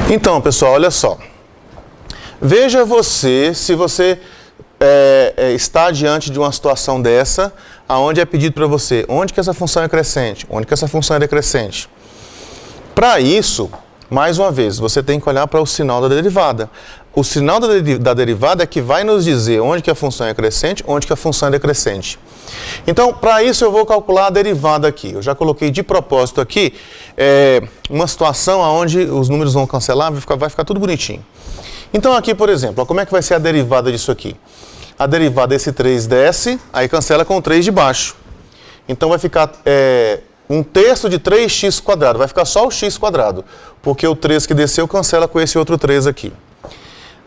Então, pessoal, olha só. Veja você, se você está diante de uma situação dessa, aonde é pedido para você, onde que essa função é crescente, onde que essa função é decrescente. Para isso, mais uma vez, você tem que olhar para o sinal da derivada. O sinal da derivada é que vai nos dizer onde que a função é crescente, onde que a função é decrescente. Então, para isso eu vou calcular a derivada aqui. Eu já coloquei de propósito aqui uma situação onde os números vão cancelar, vai ficar tudo bonitinho. Então aqui, por exemplo, ó, como é que vai ser a derivada disso aqui? A derivada desse 3 desce, aí cancela com o 3 de baixo. Então vai ficar 1/3 de 3x², vai ficar só o x², porque o 3 que desceu cancela com esse outro 3 aqui.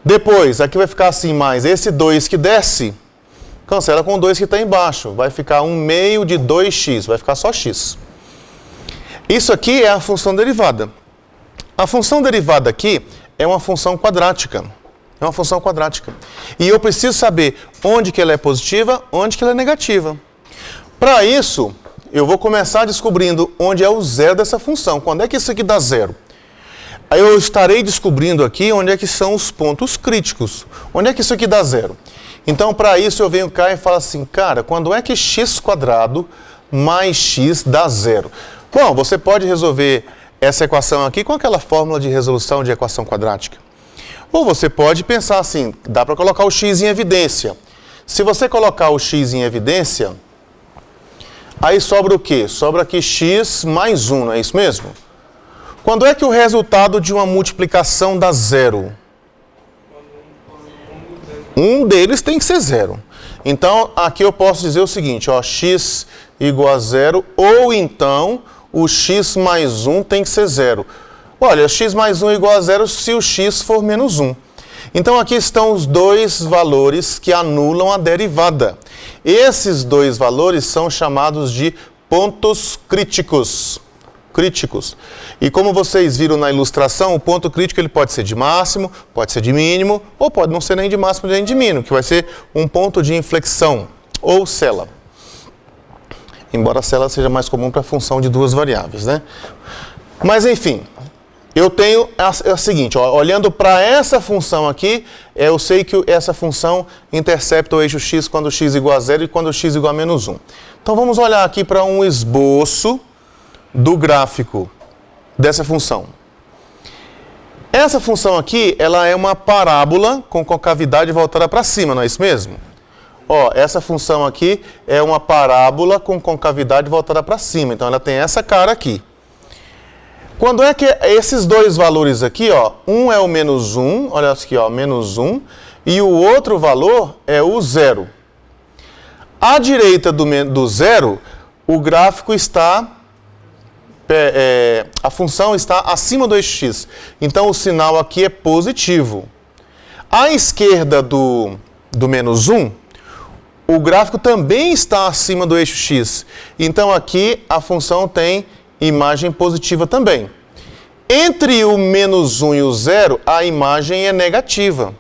Depois, aqui vai ficar assim, mais esse 2 que desce, cancela com o 2 que está embaixo, vai ficar 1/2 de 2x, vai ficar só x. Isso aqui é a função derivada. A função derivada aqui é uma função quadrática. É uma função quadrática. E eu preciso saber onde que ela é positiva, onde que ela é negativa. Para isso, eu vou começar descobrindo onde é o zero dessa função. Quando é que isso aqui dá zero? Aí eu estarei descobrindo aqui onde é que são os pontos críticos. Onde é que isso aqui dá zero? Então, para isso, eu venho cá e falo assim, cara, quando é que x² mais x dá zero? Bom, você pode resolver essa equação aqui com aquela fórmula de resolução de equação quadrática. Ou você pode pensar assim, dá para colocar o x em evidência. Se você colocar o x em evidência, aí sobra o quê? Sobra aqui x mais 1, não é isso mesmo? Quando é que o resultado de uma multiplicação dá zero? Um deles tem que ser zero. Então, aqui eu posso dizer o seguinte, ó, x igual a zero, ou então o x mais 1 tem que ser zero. Olha, x mais 1 é igual a zero se o x for menos 1. Então, aqui estão os dois valores que anulam a derivada. Esses dois valores são chamados de pontos críticos. E como vocês viram na ilustração, o ponto crítico ele pode ser de máximo, pode ser de mínimo, ou pode não ser nem de máximo nem de mínimo, que vai ser um ponto de inflexão, ou cela. Embora a cela seja mais comum para a função de duas variáveis, né? Mas enfim, eu tenho o seguinte, ó, olhando para essa função aqui, eu sei que essa função intercepta o eixo x quando x igual a zero e quando x igual a menos 1. Então vamos olhar aqui para um esboço do gráfico dessa função. Essa função aqui, ela é uma parábola com concavidade voltada para cima, não é isso mesmo? Ó, essa função aqui é uma parábola com concavidade voltada para cima, então ela tem essa cara aqui. Quando é que esses dois valores aqui, ó, um é o menos 1, olha aqui, ó, menos 1, e o outro valor é o zero. À direita do zero, o gráfico está a função está acima do eixo x. Então, o sinal aqui é positivo. À esquerda do menos 1, o gráfico também está acima do eixo x. Então, aqui a função tem imagem positiva também. Entre o menos 1 e o zero, a imagem é negativa.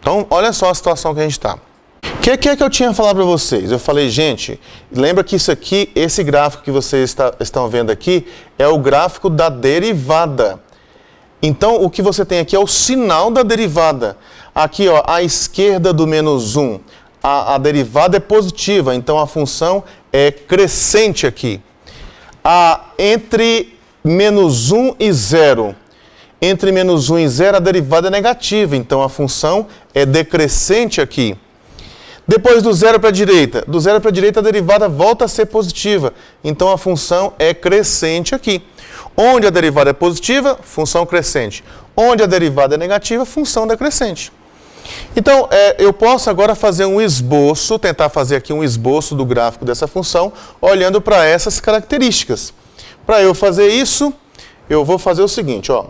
Então, olha só a situação que a gente está. O que é que eu tinha falado para vocês? Eu falei, gente, lembra que isso aqui, esse gráfico que vocês estão vendo aqui, é o gráfico da derivada. Então, o que você tem aqui é o sinal da derivada. Aqui, ó, à esquerda do menos 1, a derivada é positiva, então a função é crescente aqui. Entre menos 1 e 0, entre menos 1 e 0, a derivada é negativa, então a função é decrescente aqui. Depois do zero para a direita, a derivada volta a ser positiva. Então a função é crescente aqui. Onde a derivada é positiva, função crescente. Onde a derivada é negativa, função decrescente. Então, eu posso agora fazer um esboço, tentar fazer aqui um esboço do gráfico dessa função, olhando para essas características. Para eu fazer isso, eu vou fazer o seguinte, ó.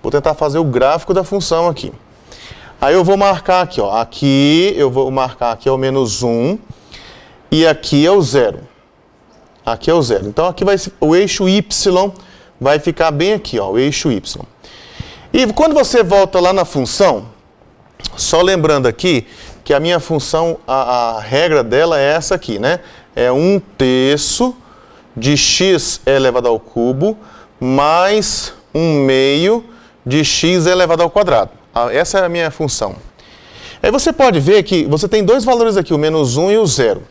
Vou tentar fazer o gráfico da função aqui. Aí eu vou marcar aqui, ó, aqui eu vou marcar aqui é o menos 1 e aqui é o 0. Aqui é o 0. Então aqui vai o eixo y vai ficar bem aqui, ó, o eixo y. E quando você volta lá na função, só lembrando aqui que a minha função, a regra dela é essa aqui, né? É 1/3 de x elevado ao cubo mais 1/2 de x elevado ao quadrado. Essa é a minha função. Aí você pode ver que você tem dois valores aqui, o menos 1 e o 0.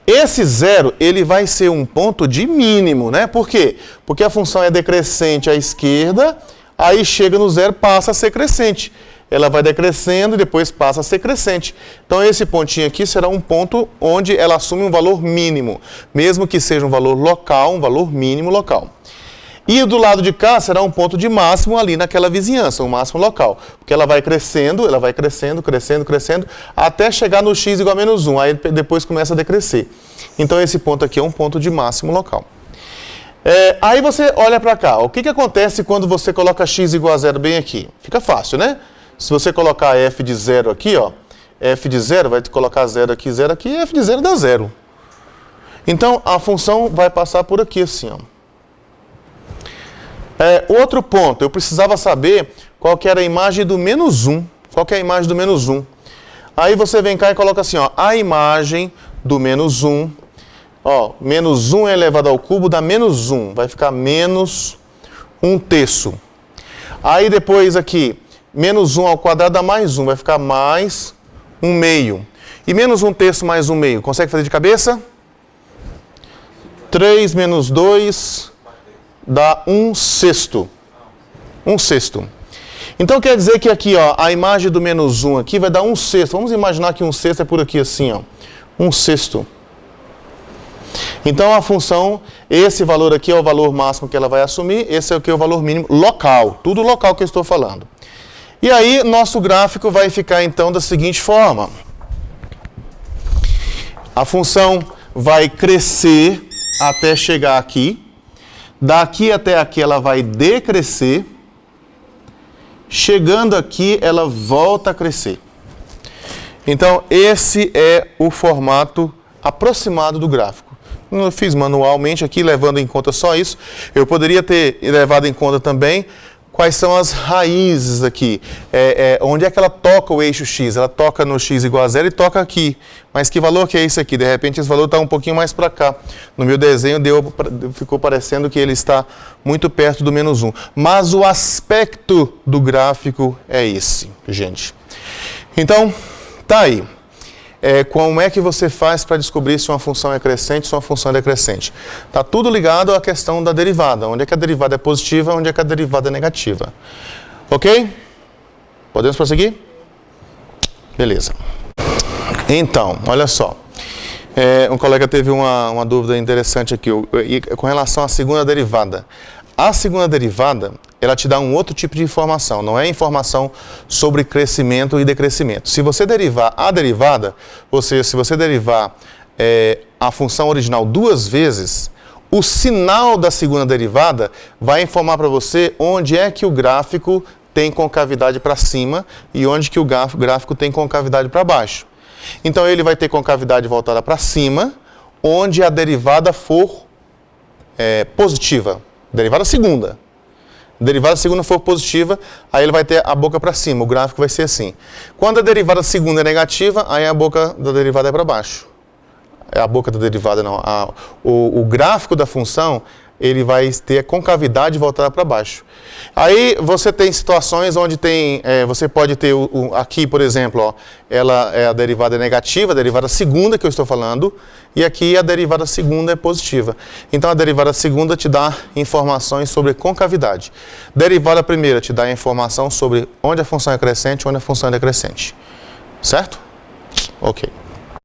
Esse 0, ele vai ser um ponto de mínimo, né? Por quê? Porque a função é decrescente à esquerda, aí chega no 0, passa a ser crescente. Ela vai decrescendo e depois passa a ser crescente. Então esse pontinho aqui será um ponto onde ela assume um valor mínimo, mesmo que seja um valor local, um valor mínimo local. E do lado de cá será um ponto de máximo ali naquela vizinhança, um máximo local. Porque ela vai crescendo, crescendo, até chegar no x igual a menos 1. Aí depois começa a decrescer. Então esse ponto aqui é um ponto de máximo local. Aí você olha para cá. O que acontece quando você coloca x igual a 0 bem aqui? Fica fácil, né? Se você colocar f de 0 aqui, ó, f de 0, vai colocar 0 aqui, e f de 0 dá 0. Então a função vai passar por aqui assim, ó. Outro ponto, eu precisava saber qual que era a imagem do menos 1. Qual que é a imagem do menos 1? Aí você vem cá e coloca assim, ó, a imagem do menos 1. Ó, menos 1 elevado ao cubo dá menos 1. Vai ficar menos 1/3. Aí depois aqui, menos 1 ao quadrado dá mais 1. Vai ficar mais 1/2. E menos 1/3 mais 1/2. Consegue fazer de cabeça? 3 menos 2... dá 1/6. 1/6. Então quer dizer que aqui, ó, a imagem do menos 1 aqui vai dar 1/6. Vamos imaginar que 1/6 é por aqui assim, ó. 1/6. Então a função, esse valor aqui é o valor máximo que ela vai assumir, esse é o que é o valor mínimo local. Tudo local que eu estou falando. E aí nosso gráfico vai ficar então da seguinte forma. A função vai crescer até chegar aqui. Daqui até aqui ela vai decrescer, chegando aqui ela volta a crescer. Então esse é o formato aproximado do gráfico. Eu fiz manualmente aqui, levando em conta só isso. Eu poderia ter levado em conta também quais são as raízes aqui. Onde é que ela toca o eixo x? Ela toca no x igual a 0 e toca aqui. Mas que valor que é esse aqui? De repente esse valor está um pouquinho mais para cá. No meu desenho ficou parecendo que ele está muito perto do menos 1. Mas o aspecto do gráfico é esse, gente. Então, tá aí. Como é que você faz para descobrir se uma função é crescente ou se uma função é decrescente? Está tudo ligado à questão da derivada. Onde é que a derivada é positiva, onde é que a derivada é negativa. Ok? Podemos prosseguir? Beleza. Então, olha só. Um colega teve uma dúvida interessante aqui com relação à segunda derivada. A segunda derivada, ela te dá um outro tipo de informação, não é informação sobre crescimento e decrescimento. Se você derivar a derivada, se você derivar a função original duas vezes, o sinal da segunda derivada vai informar para você onde é que o gráfico tem concavidade para cima e onde que o gráfico tem concavidade para baixo. Então ele vai ter concavidade voltada para cima, onde a derivada for positiva. Derivada segunda. Derivada segunda for positiva, aí ele vai ter a boca para cima, o gráfico vai ser assim. Quando a derivada segunda é negativa, aí a boca da derivada é para baixo. A boca da derivada não. O gráfico da função, ele vai ter a concavidade voltada para baixo. Aí você tem situações onde você pode ter aqui, por exemplo, ó, a derivada é negativa, a derivada segunda que eu estou falando, e aqui a derivada segunda é positiva. Então a derivada segunda te dá informações sobre concavidade. Derivada primeira te dá informação sobre onde a função é crescente e onde a função é decrescente. Certo? Ok.